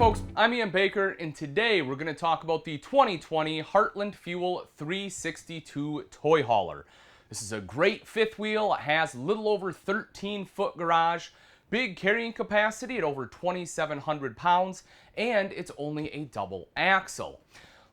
folks, I'm Ian Baker, and today we're going to talk about the 2020 Heartland Fuel 362 toy hauler. This is a great fifth wheel. It has a little over 13-foot garage, big carrying capacity at over 2,700 pounds, and it's only a double axle.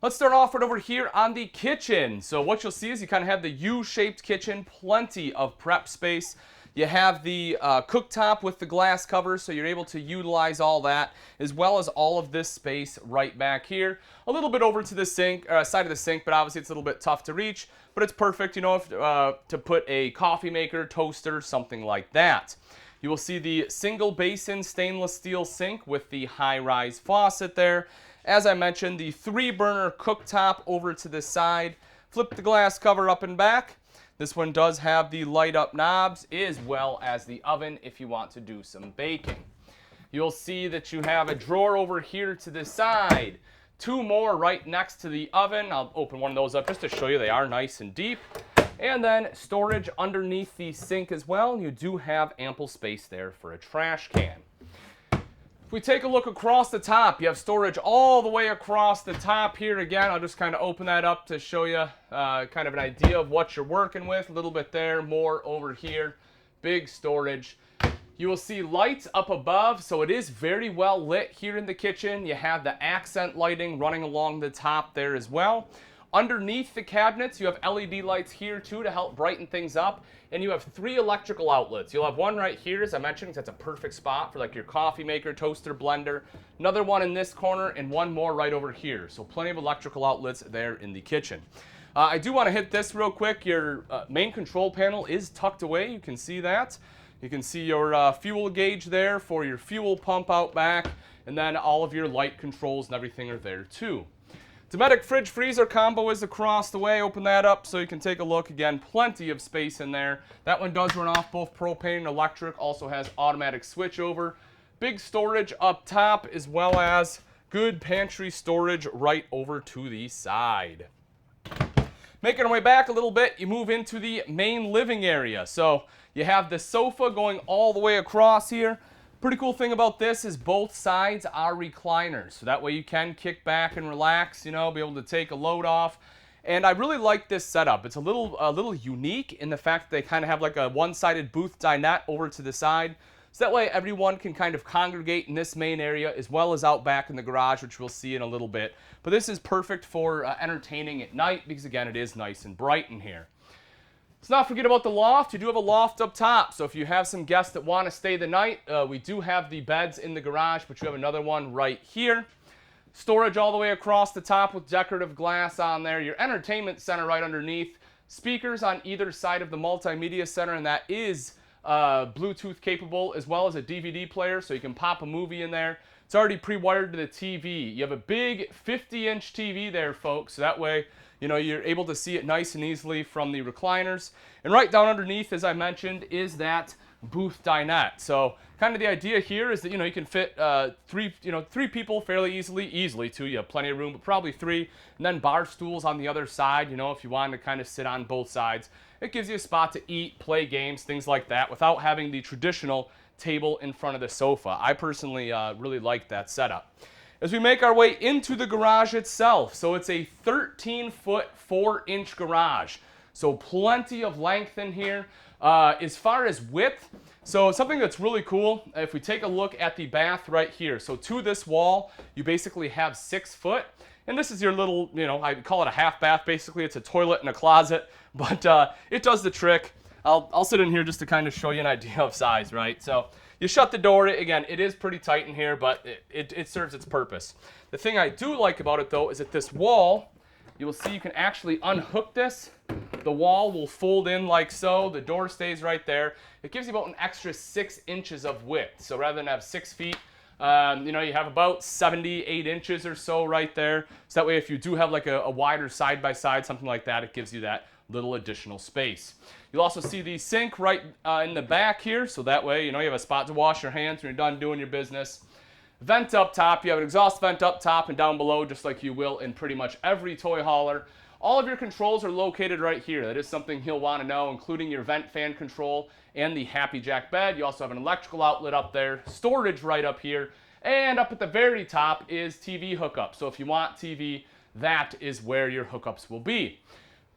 Let's start off right over here on the kitchen. So what you'll see is you kind of have the U-shaped kitchen, plenty of prep space. You have the cooktop with the glass cover, so you're able to utilize all that, as well as all of this space right back here. A little bit over to the sink, side of the sink, but obviously it's a little bit tough to reach, but it's perfect, you know, if, to put a coffee maker, toaster, something like that. You will see the single basin stainless steel sink with the high-rise faucet there. As I mentioned, the 3-burner cooktop over to the side. Flip the glass cover up and back. This one does have the light up knobs as well as the oven if you want to do some baking. You'll see that you have a drawer over here to the side. 2 more right next to the oven. I'll open one of those up just to show you they are nice and deep. And then storage underneath the sink as well. You do have ample space there for a trash can. If we take a look across the top, you have storage all the way across the top here. Again, I'll just kind of open that up to show you kind of an idea of what you're working with. A little bit there, more over here. Big storage. You will see lights up above, so it is very well lit here in the kitchen. You have the accent lighting running along the top there as well. Underneath the cabinets, you have LED lights here too to help brighten things up. And you have 3 electrical outlets. You'll have one right here, as I mentioned, because that's a perfect spot for like your coffee maker, toaster, blender. Another one in this corner and one more right over here. So plenty of electrical outlets there in the kitchen. I do want to hit this real quick. Your main control panel is tucked away. You can see that. You can see your fuel gauge there for your fuel pump out back. And then all of your light controls and everything are there too. Dometic Fridge freezer combo is across the way. Open that up so you can take a look. Again, plenty of space in there. That one does run off both propane and electric. Also has automatic switchover. Big storage up top as well as good pantry storage right over to the side. Making our way back a little bit, you move into the main living area. So you have the sofa going all the way across here. Pretty cool thing about this is both sides are recliners, so that way you can kick back and relax, you know, be able to take a load off. And I really like this setup. It's a little unique in the fact that they kind of have like a one-sided booth dinette over to the side, so that way everyone can kind of congregate in this main area as well as out back in the garage, which we'll see in a little bit. But this is perfect for entertaining at night because, again, it is nice and bright in here. Let's not forget about the loft. You do have a loft up top, so if you have some guests that want to stay the night, we do have the beds in the garage, but you have another one right here. Storage all the way across the top with decorative glass on there. Your entertainment center right underneath. Speakers on either side of the multimedia center, and that is Bluetooth capable, as well as a DVD player, so you can pop a movie in there. It's already pre-wired to the TV. You have a big 50-inch TV there, folks, so that way, you know, you're able to see it nice and easily from the recliners. And right down underneath, as I mentioned, is that booth dinette. So kind of the idea here is that, you know, you can fit three people fairly easily two. You have plenty of room, but probably 3. And then bar stools on the other side, you know, if you want to kind of sit on both sides. It gives you a spot to eat, play games, things like that, without having the traditional table in front of the sofa. I personally really like that setup. As we make our way into the garage itself, so it's a 13-foot, 4-inch garage. So plenty of length in here. As far as width, so something that's really cool, if we take a look at the bath right here, so to this wall, you basically have 6 foot. And this is your little, you know, I call it a half bath, basically. It's a toilet and a closet, but it does the trick. I'll sit in here just to kind of show you an idea of size, right? So you shut the door. Again, it is pretty tight in here, but it serves its purpose. The thing I do like about it, though, is that this wall, you will see you can actually unhook this. The wall will fold in like so. The door stays right there. It gives you about an extra 6 inches of width. So rather than have 6 feet, you know, you have about 78 inches or so right there. So that way, if you do have like a wider side-by-side, something like that, it gives you that little additional space. You'll also see the sink right in the back here, so that way, you know, you have a spot to wash your hands when you're done doing your business. Vent up top. You have an exhaust vent up top and down below, just like you will in pretty much every toy hauler. All of your controls are located right here. That is something he'll want to know, including your vent fan control and the Happy Jack bed. You also have an electrical outlet up there, storage right up here, And up at the very top is TV hookup. So if you want TV, that is where your hookups will be.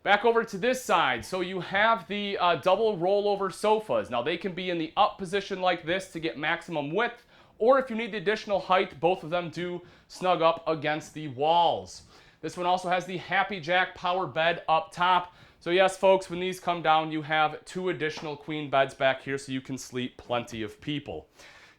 Back over to this side, so you have the double rollover sofas. Now they can be in the up position like this to get maximum width, or if you need the additional height, both of them do snug up against the walls. This one also has the Happy Jack power bed up top. So yes, folks, when these come down, you have 2 additional queen beds back here so you can sleep plenty of people.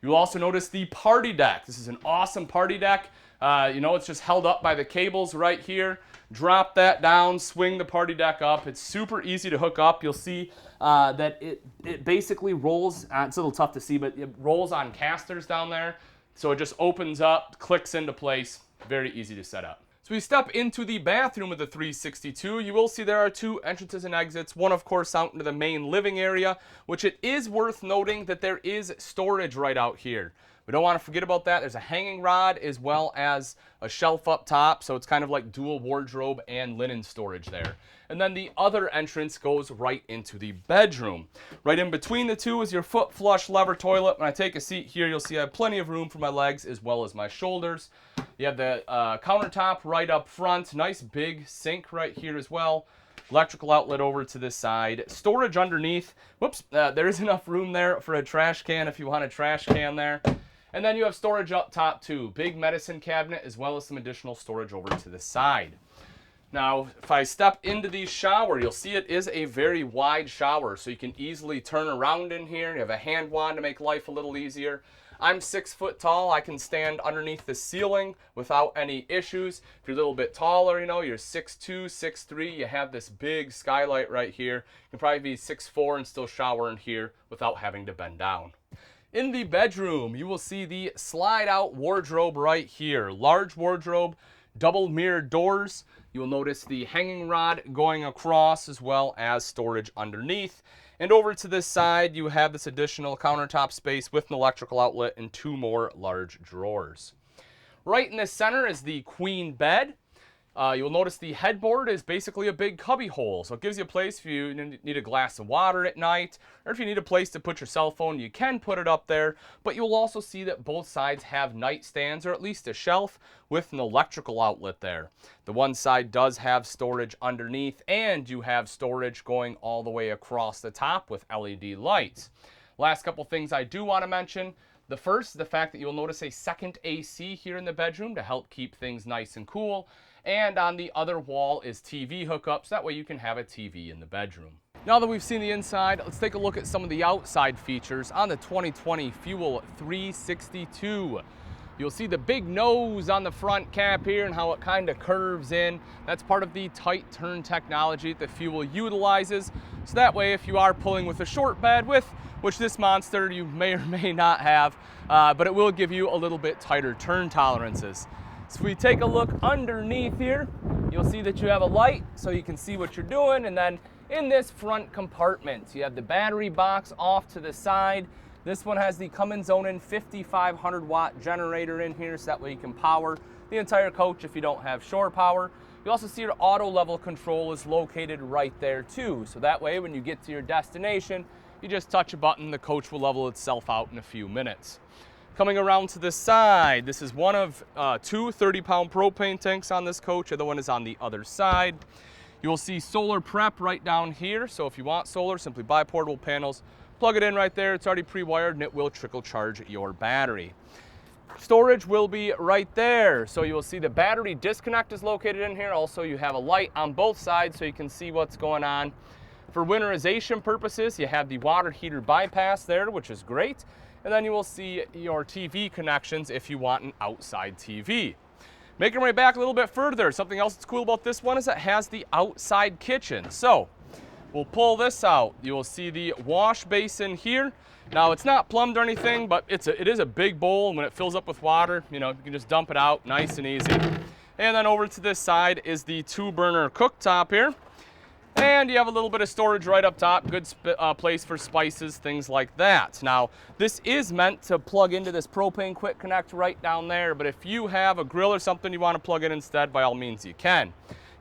You'll also notice the party deck. This is an awesome party deck. You know, it's just held up by the cables right here. Drop that down, swing the party deck up. It's super easy to hook up. You'll see that it basically rolls, it's a little tough to see, but it rolls on casters down there. So it just opens up, clicks into place. Very easy to set up. So we step into the bathroom of the 362. You will see there are 2 entrances and exits. One, of course, out into the main living area, which it is worth noting that there is storage right out here. We don't want to forget about that. There's a hanging rod as well as a shelf up top, so it's kind of like dual wardrobe and linen storage there. And then the other entrance goes right into the bedroom. Right in between the 2 is your foot flush lever toilet. When I take a seat here, you'll see I have plenty of room for my legs as well as my shoulders. You have the countertop right up front. Nice big sink right here as well. Electrical outlet over to this side. Storage underneath. Whoops, there is enough room there for a trash can if you want a trash can there. And then you have storage up top too. Big medicine cabinet as well as some additional storage over to the side. Now, if I step into the shower, you'll see it is a very wide shower, so you can easily turn around in here. You have a hand wand to make life a little easier. I'm 6 foot tall. I can stand underneath the ceiling without any issues. If you're a little bit taller, you know, you're 6'2", 6'3", you have this big skylight right here. You can probably be 6'4" and still shower in here without having to bend down. In the bedroom, you will see the slide-out wardrobe right here. Large wardrobe, double mirrored doors. You will notice the hanging rod going across as well as storage underneath. And over to this side, you have this additional countertop space with an electrical outlet and 2 more large drawers. Right in the center is the queen bed. You'll notice the headboard is basically a big cubby hole. So it gives you a place if you need a glass of water at night, or if you need a place to put your cell phone, you can put it up there. But you'll also see that both sides have nightstands, or at least a shelf with an electrical outlet there. The one side does have storage underneath, and you have storage going all the way across the top with LED lights. Last couple things I do want to mention. The first is the fact that you'll notice a second AC here in the bedroom to help keep things nice and cool. And on the other wall is TV hookups. That way you can have a TV in the bedroom. Now that we've seen the inside, let's take a look at some of the outside features on the 2020 Fuel 362. You'll see the big nose on the front cap here and how it kind of curves in. That's part of the tight turn technology that the Fuel utilizes. So that way, if you are pulling with a short bed which this monster you may or may not have, but it will give you a little bit tighter turn tolerances. So if we take a look underneath here, you'll see that you have a light so you can see what you're doing. And then in this front compartment, you have the battery box off to the side. This one has the Cummins Onan 5500 watt generator in here, so that way you can power the entire coach if you don't have shore power. You also see your auto level control is located right there too. So that way when you get to your destination, you just touch a button, the coach will level itself out in a few minutes. Coming around to the side, this is one of 2 30-pound propane tanks on this coach. The other one is on the other side. You will see solar prep right down here. So if you want solar, simply buy portable panels, plug it in right there. It's already pre-wired and it will trickle charge your battery. Storage will be right there. So you will see the battery disconnect is located in here. Also, you have a light on both sides so you can see what's going on. For winterization purposes, you have the water heater bypass there, which is great. And then you will see your TV connections if you want an outside TV. Making our way back a little bit further, something else that's cool about this one is it has the outside kitchen. So we'll pull this out. You will see the wash basin here. Now it's not plumbed or anything, but it is a big bowl, and when it fills up with water, you know, you can just dump it out nice and easy. And then over to this side is the 2-burner cooktop here. And you have a little bit of storage right up top, good place for spices, things like that. Now, this is meant to plug into this propane quick connect right down there, but if you have a grill or something you want to plug in instead, by all means you can.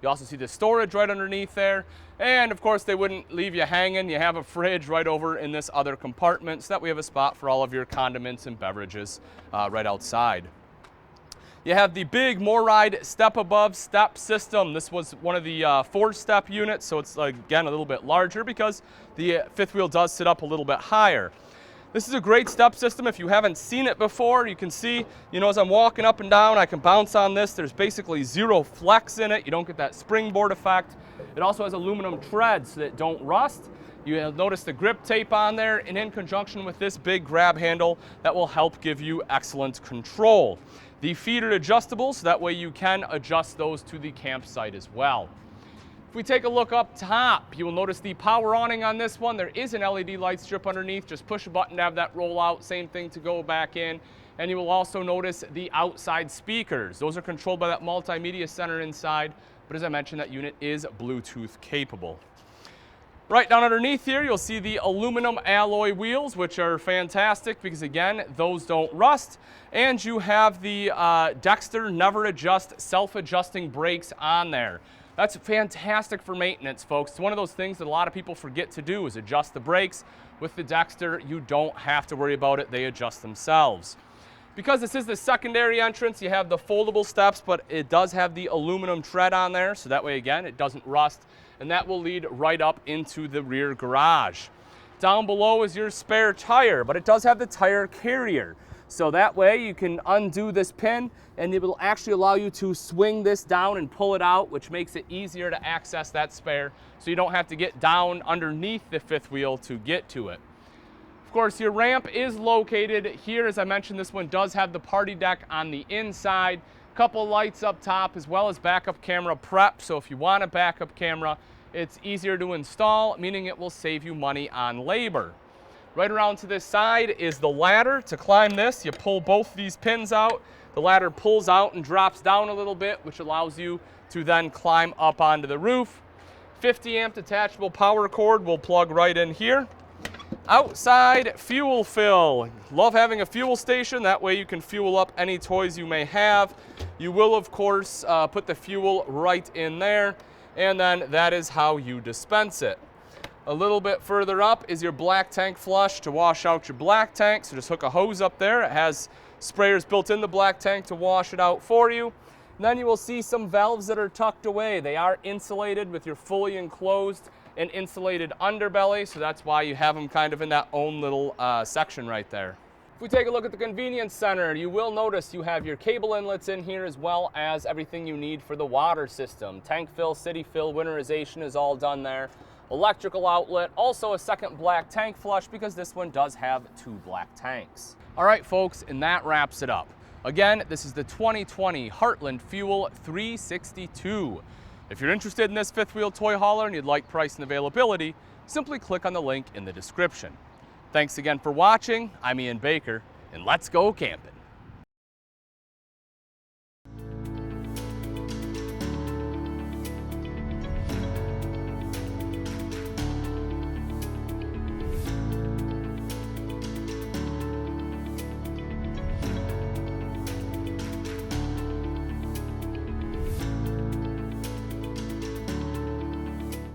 You also see the storage right underneath there. And of course, they wouldn't leave you hanging. You have a fridge right over in this other compartment so that we have a spot for all of your condiments and beverages right outside. You have the big MORryde step above step system. This was one of the 4-step units, so it's again a little bit larger because the fifth wheel does sit up a little bit higher. This is a great step system. If you haven't seen it before, you can see, as I'm walking up and down, I can bounce on this. There's basically zero flex in it. You don't get that springboard effect. It also has aluminum treads so that don't rust. You'll notice the grip tape on there, and in conjunction with this big grab handle, that will help give you excellent control. The feet are adjustable, so that way you can adjust those to the campsite as well. If we take a look up top, you will notice the power awning on this one. There is an LED light strip underneath. Just push a button to have that roll out. Same thing to go back in. And you will also notice the outside speakers. Those are controlled by that multimedia center inside. But as I mentioned, that unit is Bluetooth capable. Right down underneath here, you'll see the aluminum alloy wheels, which are fantastic because, again, those don't rust. And you have the Dexter Never Adjust self-adjusting brakes on there. That's fantastic for maintenance, folks. It's one of those things that a lot of people forget to do is adjust the brakes. With the Dexter, you don't have to worry about it. They adjust themselves. Because this is the secondary entrance, you have the foldable steps, but it does have the aluminum tread on there, so that way, again, it doesn't rust, and that will lead right up into the rear garage. Down below is your spare tire, but it does have the tire carrier. So that way you can undo this pin, and it will actually allow you to swing this down and pull it out, which makes it easier to access that spare, so you don't have to get down underneath the fifth wheel to get to it. Of course, your ramp is located here. As I mentioned, this one does have the party deck on the inside. Couple lights up top, as well as backup camera prep. So if you want a backup camera, it's easier to install, meaning it will save you money on labor. Right around to this side is the ladder. To climb this, you pull both these pins out. The ladder pulls out and drops down a little bit, which allows you to then climb up onto the roof. 50 amp detachable power cord will plug right in here. Outside fuel fill. Love having a fuel station. That way you can fuel up any toys you may have. You will, of course, put the fuel right in there, and then that is how you dispense it. A little bit further up is your black tank flush to wash out your black tank. So just hook a hose up there. It has sprayers built in the black tank to wash it out for you. And then you will see some valves that are tucked away. They are insulated with your fully enclosed and insulated underbelly, so that's why you have them kind of in that own little section right there. If we take a look at the convenience center, you will notice you have your cable inlets in here, as well as everything you need for the water system. Tank fill, city fill, winterization is all done there. Electrical outlet, also a second black tank flush because this one does have 2 black tanks. All right, folks, and that wraps it up. Again, this is the 2020 Heartland Fuel 362. If you're interested in this fifth wheel toy hauler and you'd like price and availability, simply click on the link in the description. Thanks again for watching. I'm Ian Baker, and let's go camping.